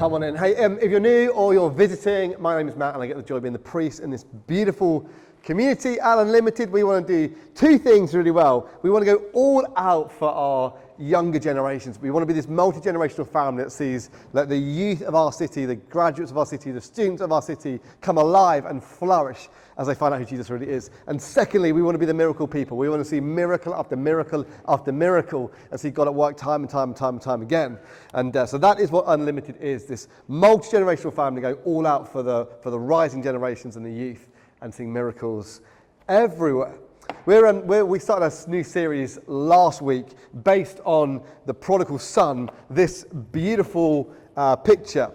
Come on in. Hey, if you're new or you're visiting, my name is Matt and I get the joy of being the priest in this beautiful community at Unlimited. We want to do two things really well. We want to go all out for our younger generations. We want to be this multi-generational family that sees that the youth of our city, the graduates of our city, the students of our city come alive and flourish as they find out who Jesus really is. And secondly, we want to be the miracle people. We want to see miracle after miracle after miracle and see God at work time and time again. And so that is what Unlimited is, this multi-generational family going all out for the rising generations and the youth and seeing miracles everywhere. We started a new series last week based on the Prodigal Son, this beautiful picture.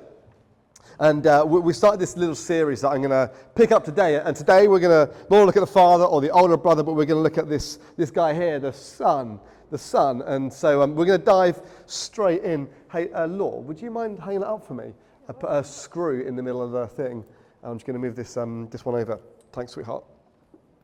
And we started this little series that I'm going to pick up today. And today we're going to not look at the father or the older brother, but we're going to look at this guy here, the son. And so we're going to dive straight in. Hey, Law, would you mind hanging it up for me? I put a screw in the middle of the thing. I'm just going to move this one over. Thanks, sweetheart.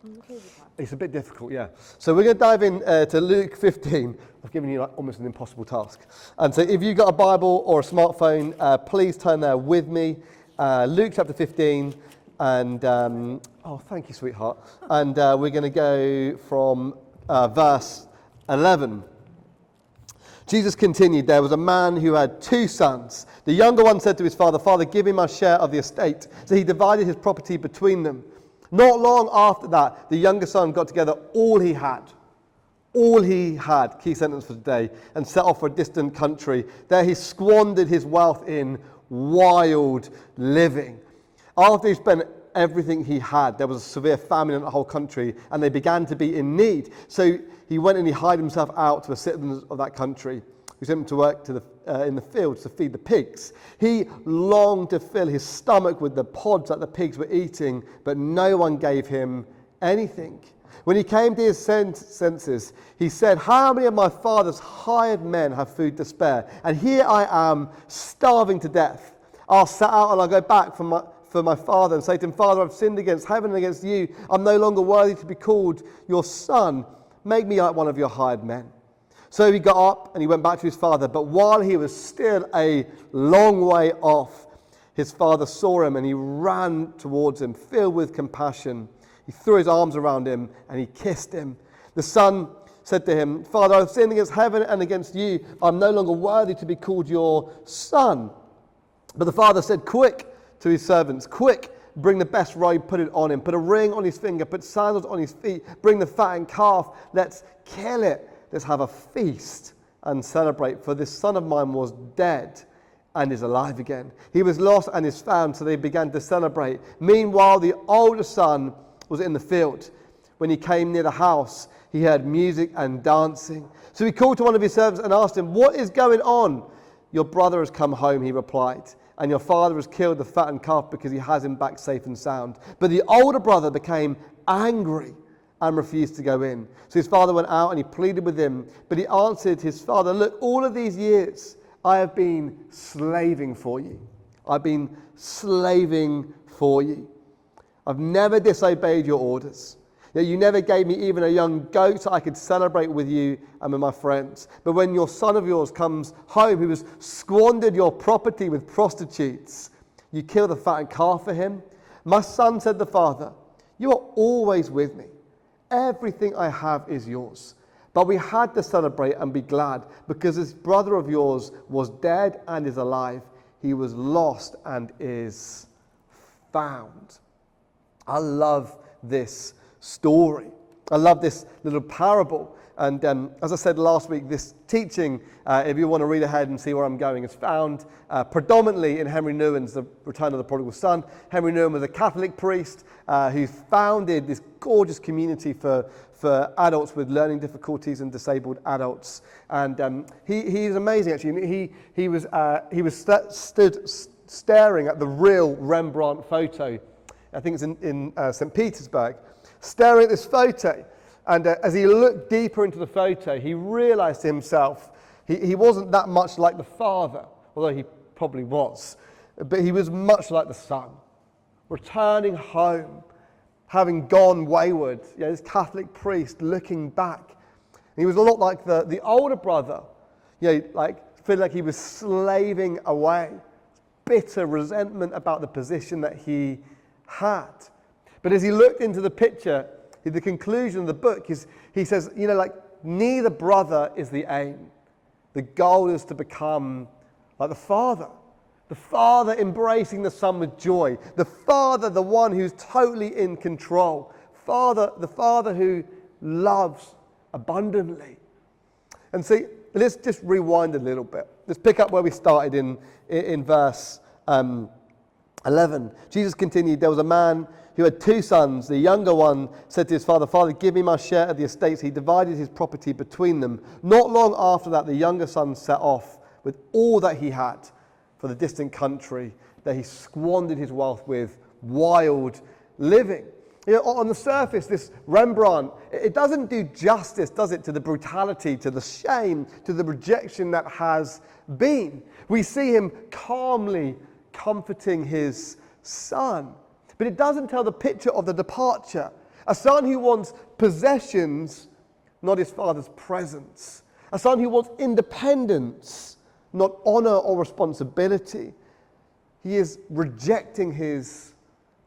Okay with that. It's a bit difficult, yeah. So we're going to dive in to Luke 15. I've given you almost an impossible task. And so if you've got a Bible or a smartphone, please turn there with me. Luke chapter 15. And, thank you, sweetheart. And we're going to go from verse 11. Jesus continued, there was a man who had two sons. The younger one said to his father, "Father, give me my share of the estate." So he divided his property between them. Not long after that, the younger son got together all he had, key sentence for today, and set off for a distant country. There he squandered his wealth in wild living. After he spent everything he had, there was a severe famine in the whole country, and they began to be in need. So he went and he hired himself out to the citizens of that country, who sent him to work in the fields to feed the pigs. He longed to fill his stomach with the pods that the pigs were eating, but no one gave him anything. When he came to his senses, he said, "How many of my father's hired men have food to spare? And here I am, starving to death. I'll set out and I'll go back for my father and say to him, 'Father, I've sinned against heaven and against you. I'm no longer worthy to be called your son. Make me like one of your hired men.' So he got up and he went back to his father. But while he was still a long way off, his father saw him and he ran towards him, filled with compassion. He threw his arms around him and he kissed him. The son said to him, 'Father, I've sinned against heaven and against you. I'm no longer worthy to be called your son.' But the father said, 'Quick,' to his servants, 'Quick, bring the best robe, put it on him. Put a ring on his finger, put sandals on his feet. Bring the fattened calf. Let's kill it. Let's have a feast and celebrate. For this son of mine was dead and is alive again. He was lost and is found.' So they began to celebrate. Meanwhile, the older son was in the field. When he came near the house, he heard music and dancing. So he called to one of his servants and asked him, 'What is going on?' 'Your brother has come home,' he replied, 'and your father has killed the fattened calf because he has him back safe and sound.' But the older brother became angry and refused to go in. So his father went out and he pleaded with him. But he answered his father, 'Look, all of these years I have been slaving for you. I've been slaving for you. I've never disobeyed your orders. Yet you never gave me even a young goat so I could celebrate with you and with my friends. But when your son of yours comes home, who has squandered your property with prostitutes, you kill the fattened calf for him.' 'My son,' said the father, 'you are always with me. Everything I have is yours. But we had to celebrate and be glad because this brother of yours was dead and is alive. He was lost and is found.'" I love this story. I love this little parable. And as I said last week, this teaching, if you want to read ahead and see where I'm going, is found predominantly in Henry Nouwen's The Return of the Prodigal Son. Henry Nouwen was a Catholic priest who founded this gorgeous community for adults with learning difficulties and disabled adults. And he's amazing, actually. He was stood staring at the real Rembrandt photo. I think it's in St. Petersburg, staring at this photo. And as he looked deeper into the photo, he realized to himself he wasn't that much like the father, although he probably was, but he was much like the son, returning home, having gone wayward. This Catholic priest looking back. And he was a lot like the older brother, like feeling like he was slaving away, bitter resentment about the position that he had. But as he looked into the picture, the conclusion of the book is, he says, neither brother is the aim. The goal is to become like the Father. The Father embracing the Son with joy. The Father, the one who's totally in control. The Father who loves abundantly. And see, let's just rewind a little bit. Let's pick up where we started in verse 11. Jesus continued, there was a man who had 2 sons. The younger one said to his father, Father, give me my share of the estates. He divided his property between them. Not long after that, the younger son set off with all that he had for the distant country that he squandered his wealth with wild living. On the surface, this Rembrandt, it doesn't do justice, does it, to the brutality, to the shame, to the rejection that has been. We see him calmly comforting his son. But it doesn't tell the picture of the departure. A son who wants possessions, not his father's presence. A son who wants independence, not honor or responsibility. He is rejecting his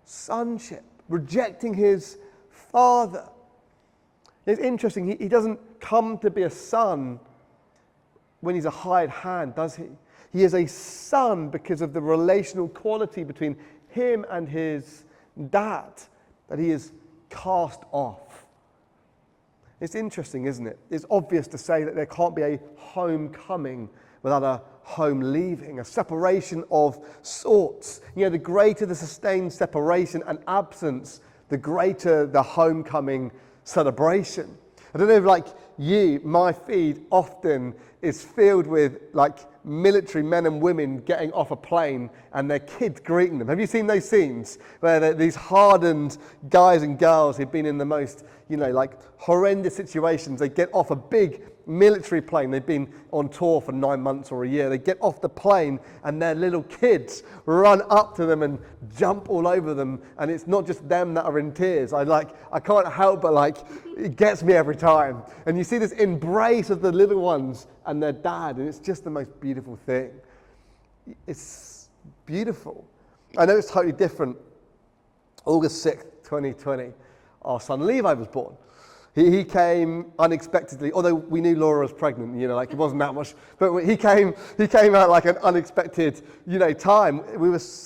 sonship, rejecting his father. It's interesting, he doesn't come to be a son when he's a hired hand, does he? He is a son because of the relational quality between him and his dad, that he is cast off. It's interesting, isn't it? It's obvious to say that there can't be a homecoming without a home leaving, a separation of sorts. The greater the sustained separation and absence, the greater the homecoming celebration. I don't know if my feed often is filled with military men and women getting off a plane and their kids greeting them. Have you seen those scenes where these hardened guys and girls who've been in the most, horrendous situations, they get off a big military plane, they've been on tour for 9 months or a year, they get off the plane and their little kids run up to them and jump all over them, and it's not just them that are in tears. I can't help but it gets me every time. And you see this embrace of the little ones and their dad, and it's just the most beautiful thing. It's beautiful. I know it's totally different. August 6th, 2020, our son Levi was born. He came unexpectedly, although we knew Laura was pregnant, it wasn't that much. But he came out like an unexpected, time.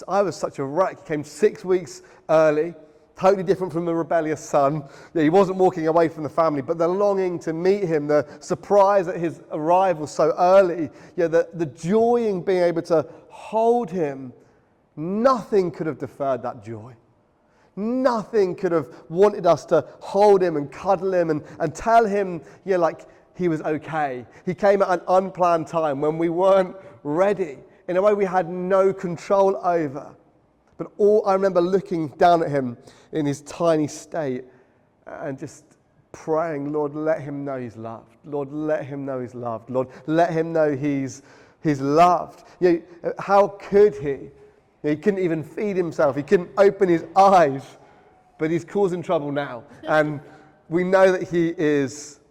I was such a wreck. He came 6 weeks early, totally different from the rebellious son. He wasn't walking away from the family, but the longing to meet him, the surprise at his arrival so early, the joy in being able to hold him, nothing could have deferred that joy. Nothing could have wanted us to hold him and cuddle him and tell him, he was okay. He came at an unplanned time when we weren't ready, in a way we had no control over. But I remember looking down at him in his tiny state and just praying, Lord, let him know he's loved. Lord, let him know he's loved. Lord, let him know he's loved. How could he? He couldn't even feed himself. He couldn't open his eyes. But he's causing trouble now. And we know that he is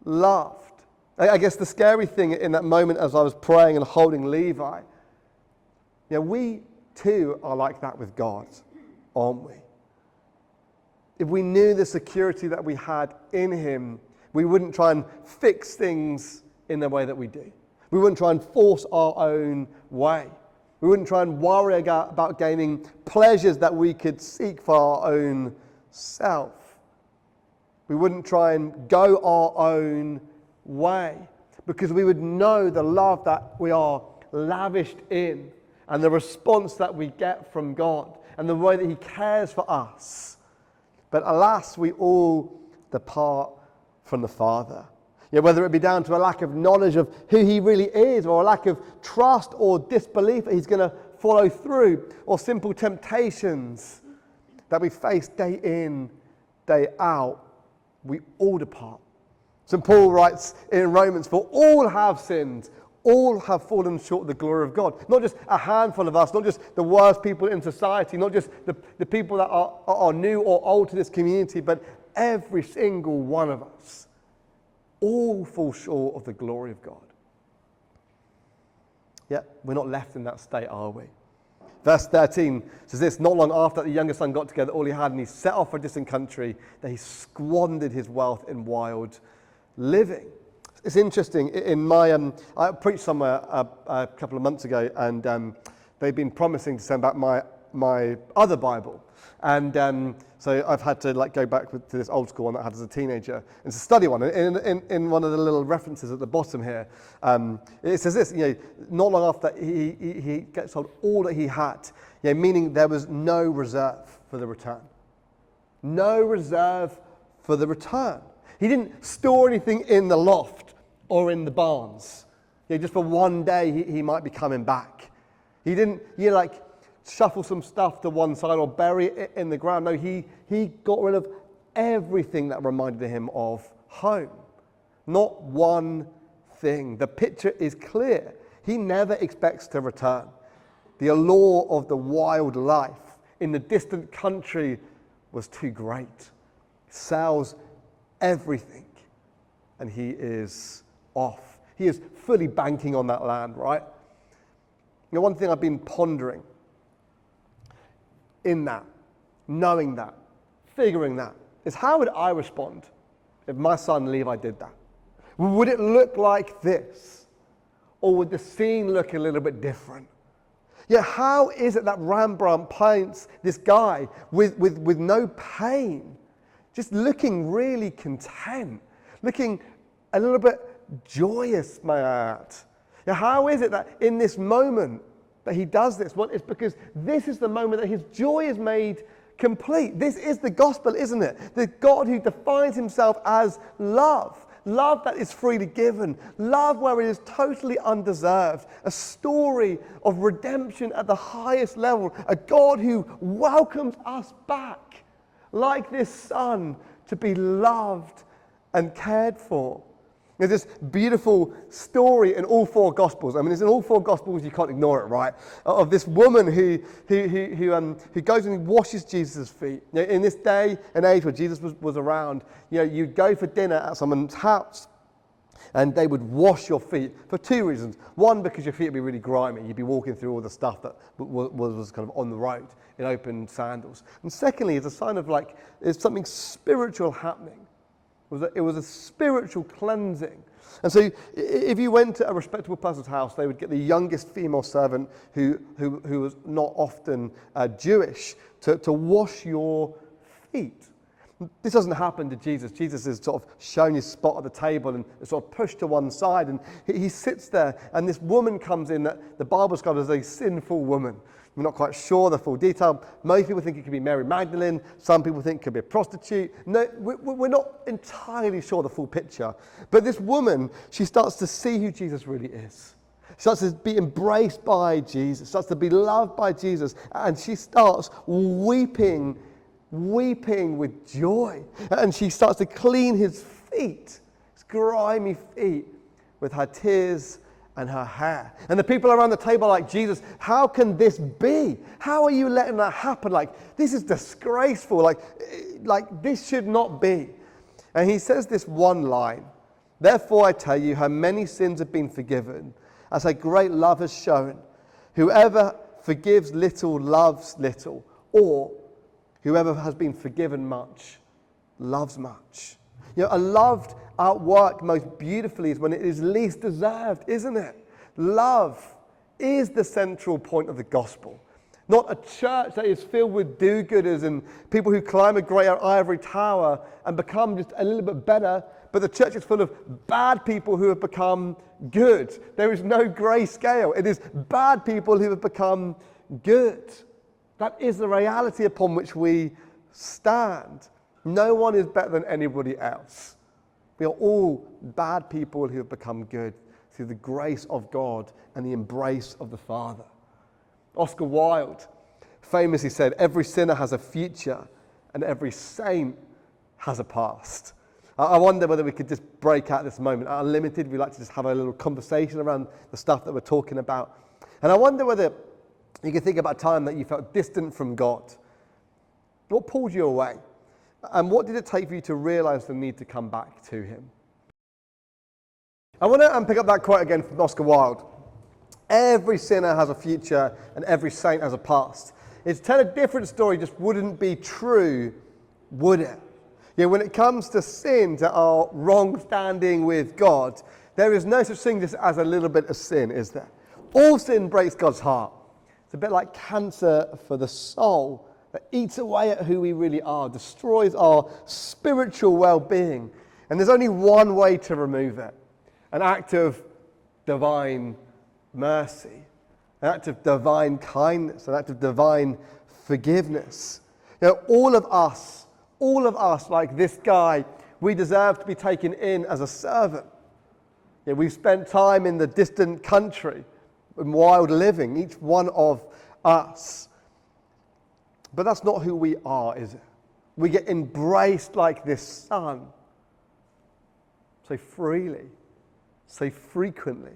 loved. I guess the scary thing in that moment as I was praying and holding Levi, we too are like that with God, aren't we? If we knew the security that we had in him, we wouldn't try and fix things in the way that we do. We wouldn't try and force our own way. We wouldn't try and worry about gaining pleasures that we could seek for our own self. We wouldn't try and go our own way because we would know the love that we are lavished in and the response that we get from God and the way that he cares for us. But alas, we all depart from the Father. Whether it be down to a lack of knowledge of who he really is, or a lack of trust or disbelief that he's going to follow through, or simple temptations that we face day in, day out, we all depart. St. Paul writes in Romans, for all have sinned, all have fallen short of the glory of God. Not just a handful of us, not just the worst people in society, not just the people that are new or old to this community, but every single one of us. All fall short of the glory of God. Yet we're not left in that state, are we? Verse 13 says this: not long after the younger son got together all he had, and he set off for a distant country, that he squandered his wealth in wild living. It's interesting. In my, I preached somewhere a couple of months ago, and they've been promising to send back my other Bible, and so I've had to go back to this old school one that I had as a teenager and to study one. In one of the little references at the bottom here, it says this: not long after he gets told all that he had, meaning there was no reserve for the return. No reserve for the return. He didn't store anything in the loft or in the barns. Just for one day he might be coming back. He didn't, shuffle some stuff to one side or bury it in the ground. No, he got rid of everything that reminded him of home. Not one thing. The picture is clear. He never expects to return. The allure of the wild life in the distant country was too great. He sells everything and he is off. He is fully banking on that land, right? One thing I've been pondering in that, knowing that, figuring that, is how would I respond if my son Levi did that? Would it look like this? Or would the scene look a little bit different? How is it that Rembrandt paints this guy with no pain, just looking really content, looking a little bit joyous, may I add? How is it that in this moment that he does this? Well, it's because this is the moment that his joy is made complete. This is the gospel, isn't it? The God who defines himself as love. Love that is freely given. Love where it is totally undeserved. A story of redemption at the highest level. A God who welcomes us back, like this son, to be loved and cared for. There's this beautiful story in all four Gospels. I mean, it's in all four Gospels, you can't ignore it, right? Of this woman who goes and washes Jesus' feet. In this day and age where Jesus was around, you'd go for dinner at someone's house and they would wash your feet for two reasons. One, because your feet would be really grimy. You'd be walking through all the stuff that was kind of on the road in open sandals. And secondly, it's a sign of there's something spiritual happening. It was a spiritual cleansing. And so if you went to a respectable person's house, they would get the youngest female servant who was not often Jewish to wash your feet. This doesn't happen to Jesus. Jesus is sort of shown his spot at the table and sort of pushed to one side, and he sits there, and this woman comes in that the Bible describes as a sinful woman. We're not quite sure the full detail. Most people think it could be Mary Magdalene. Some people think it could be a prostitute. No, we're not entirely sure the full picture. But this woman, she starts to see who Jesus really is. She starts to be embraced by Jesus, starts to be loved by Jesus, and she starts weeping with joy. And she starts to clean his feet, his grimy feet, with her tears and her hair. And the people around the table are like, Jesus, how can this be? How are you letting that happen? This is disgraceful. This should not be. And he says this one line: therefore I tell you, her many sins have been forgiven, as her great love has shown. Whoever forgives little loves little, or whoever has been forgiven much loves much. A loved outworked most beautifully is when it is least deserved, isn't it? Love is the central point of the gospel. Not a church that is filled with do-gooders and people who climb a great ivory tower and become just a little bit better, but the church is full of bad people who have become good. There is no grey scale. It is bad people who have become good. That is the reality upon which we stand. No one is better than anybody else. We are all bad people who have become good through the grace of God and the embrace of the Father. Oscar Wilde famously said, every sinner has a future and every saint has a past. I wonder whether we could just break out this moment. At Unlimited, we like to just have a little conversation around the stuff that we're talking about. And I wonder whether you can think about a time that you felt distant from God. What pulled you away? And what did it take for you to realize the need to come back to him? I want to pick up that quote again from Oscar Wilde. Every sinner has a future and every saint has a past. It's tell a different story just wouldn't be true, would it? Yeah, when it comes to sin, to our wrong standing with God, there is no such thing just as a little bit of sin, is there? All sin breaks God's heart. It's a bit like cancer for the soul that eats away at who we really are, destroys our spiritual well-being. And there's only one way to remove it: an act of divine mercy, an act of divine kindness, an act of divine forgiveness. You know, all of us, like this guy, we deserve to be taken in as a servant. You know, we've spent time in the distant country, in wild living, each one of us. But that's not who we are, is it? We get embraced like this son, so freely, so frequently.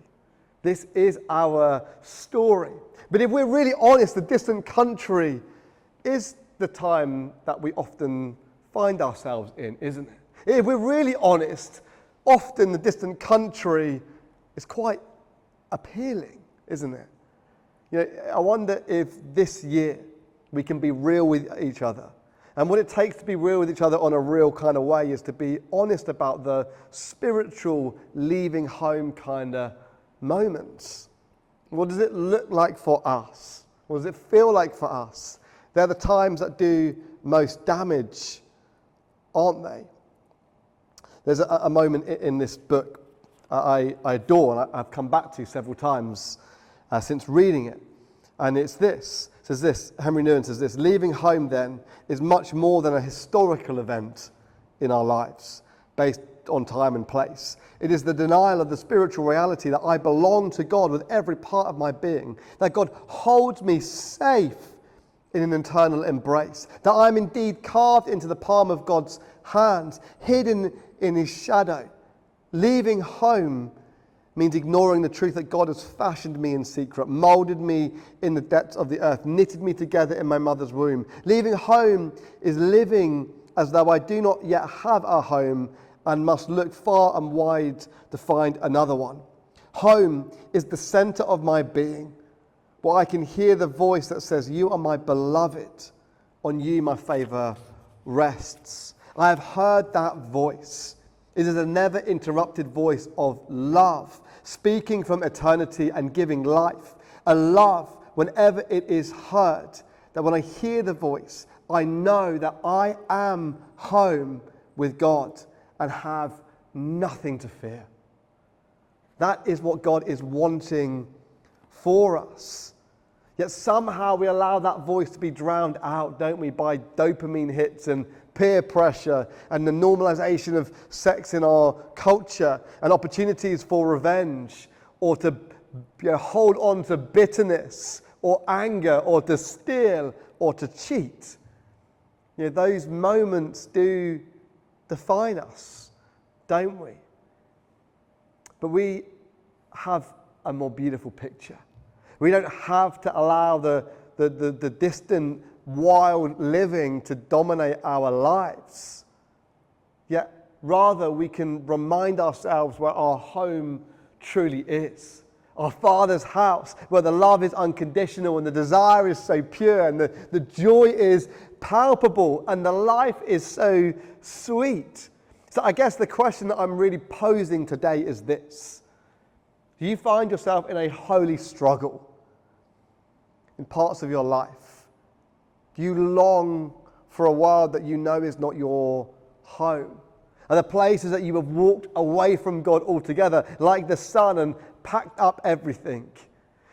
This is our story. But if we're really honest, the distant country is the time that we often find ourselves in, isn't it? If we're really honest, often the distant country is quite appealing, isn't it? You know, I wonder if this year we can be real with each other. And what it takes to be real with each other on a real kind of way is to be honest about the spiritual leaving home kind of moments. What does it look like for us? What does it feel like for us? They're the times that do most damage, aren't they? There's a moment in this book I adore and I've come back to several times since reading it. And it's this. It says this, Henry Nouwen says this: leaving home then is much more than a historical event in our lives based on time and place. It is the denial of the spiritual reality that I belong to God with every part of my being, that God holds me safe in an eternal embrace, that I'm indeed carved into the palm of God's hand, hidden in his shadow. Leaving home means ignoring the truth that God has fashioned me in secret, molded me in the depths of the earth, knitted me together in my mother's womb. Leaving home is living as though I do not yet have a home and must look far and wide to find another one. Home is the center of my being, where I can hear the voice that says, "You are my beloved, on you my favor rests." I have heard that voice. It is a never interrupted voice of love, speaking from eternity and giving life. A love, whenever it is heard, that when I hear the voice, I know that I am home with God and have nothing to fear. That is what God is wanting for us. Yet somehow we allow that voice to be drowned out, don't we, by dopamine hits and peer pressure and the normalization of sex in our culture and opportunities for revenge or to hold on to bitterness or anger or to steal or to cheat. Those moments do define us, don't we? But we have a more beautiful picture. We don't have to allow the distant, wild living to dominate our lives. Yet, rather, we can remind ourselves where our home truly is. Our Father's house, where the love is unconditional and the desire is so pure and the joy is palpable and the life is so sweet. So I guess the question that I'm really posing today is this: do you find yourself in a holy struggle in parts of your life? Do you long for a world that you know is not your home? And the places that you have walked away from God altogether, like the son, and packed up everything?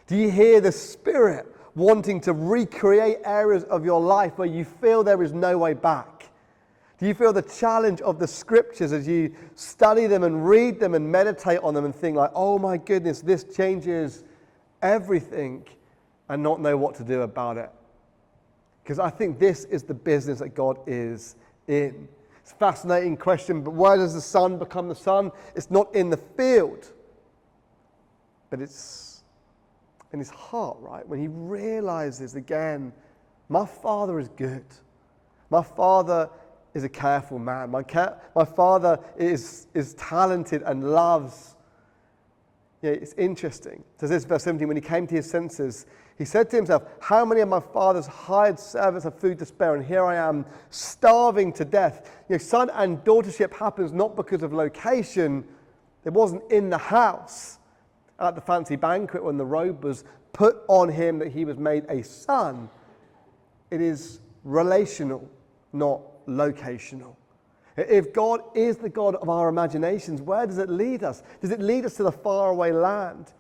Do you hear the Spirit wanting to recreate areas of your life where you feel there is no way back? Do you feel the challenge of the scriptures as you study them and read them and meditate on them and think like, oh my goodness, this changes everything, and not know what to do about it? Because I think this is the business that God is in. It's a fascinating question, but where does the son become the son? It's not in the field, but it's in his heart, right? When he realizes again, my Father is good. My Father is a careful man. My Father is talented and loves. it's interesting. It says this, verse 17, when he came to his senses, he said to himself, how many of my father's hired servants have food to spare, and here I am starving to death. Son and daughtership happens not because of location. It wasn't in the house at the fancy banquet when the robe was put on him that he was made a son. It is relational, not locational. If God is the God of our imaginations, where does it lead us? Does it lead us to the faraway land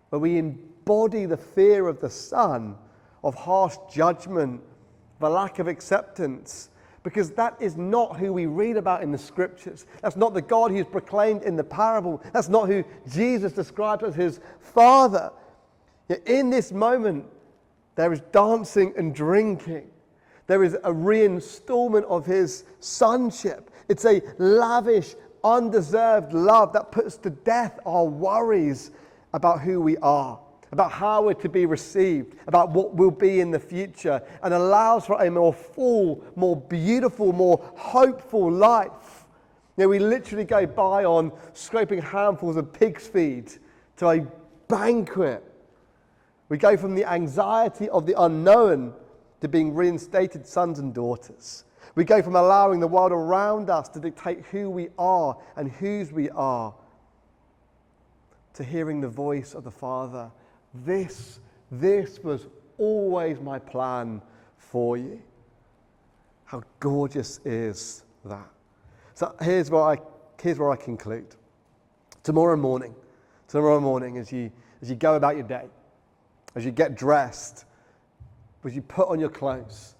where we embody the fear of the Son, of harsh judgment, the lack of acceptance? Because that is not who we read about in the scriptures. That's not the God who's proclaimed in the parable. That's not who Jesus describes as his Father. Yet in this moment, there is dancing and drinking. There is a reinstallment of his sonship. It's a lavish, undeserved love that puts to death our worries about who we are, about how we're to be received, about what we'll be in the future, and allows for a more full, more beautiful, more hopeful life. We literally go by on scraping handfuls of pig's feed to a banquet. We go from the anxiety of the unknown to being reinstated sons and daughters. We go from allowing the world around us to dictate who we are and whose we are, to hearing the voice of the Father. This was always my plan for you. How gorgeous is that? So here's where I conclude. Tomorrow morning, as you go about your day, as you get dressed, as you put on your clothes,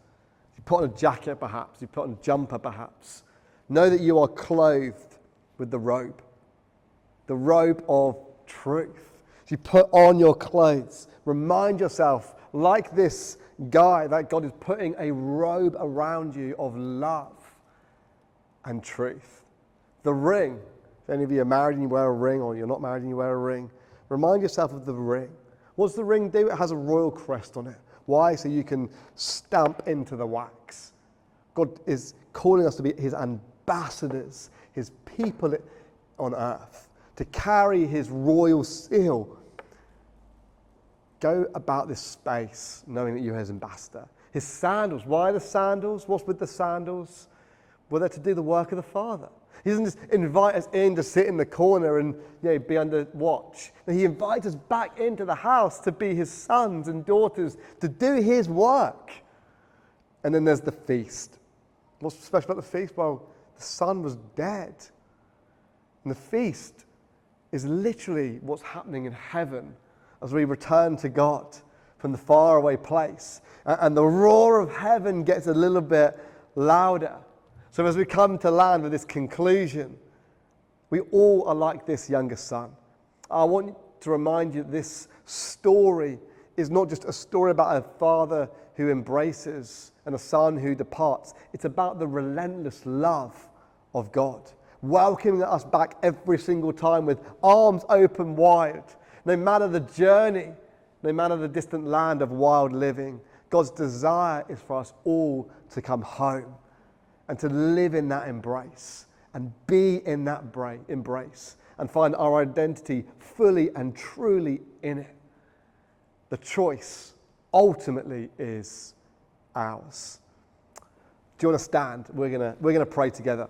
you put on a jacket perhaps, you put on a jumper perhaps, know that you are clothed with the robe of truth. As you put on your clothes, remind yourself, like this guy, that God is putting a robe around you of love and truth. The ring, if any of you are married and you wear a ring, or you're not married and you wear a ring, remind yourself of the ring. What's the ring do? It has a royal crest on it. Why? So you can stamp into the wax. God is calling us to be his ambassadors, his people on earth, to carry his royal seal. Go about this space knowing that you're his ambassador. His sandals. Why the sandals? What's with the sandals? Well, they're to do the work of the Father. He doesn't just invite us in to sit in the corner and be under watch. He invites us back into the house to be his sons and daughters, to do his work. And then there's the feast. What's special about the feast? Well, the son was dead. And the feast is literally what's happening in heaven as we return to God from the faraway place. And the roar of heaven gets a little bit louder. So as we come to land with this conclusion, we all are like this younger son. I want to remind you that this story is not just a story about a father who embraces and a son who departs. It's about the relentless love of God, welcoming us back every single time with arms open wide. No matter the journey, no matter the distant land of wild living, God's desire is for us all to come home and to live in that embrace and be in that embrace and find our identity fully and truly in it. The choice ultimately is ours. Do you want to stand? We're gonna pray together.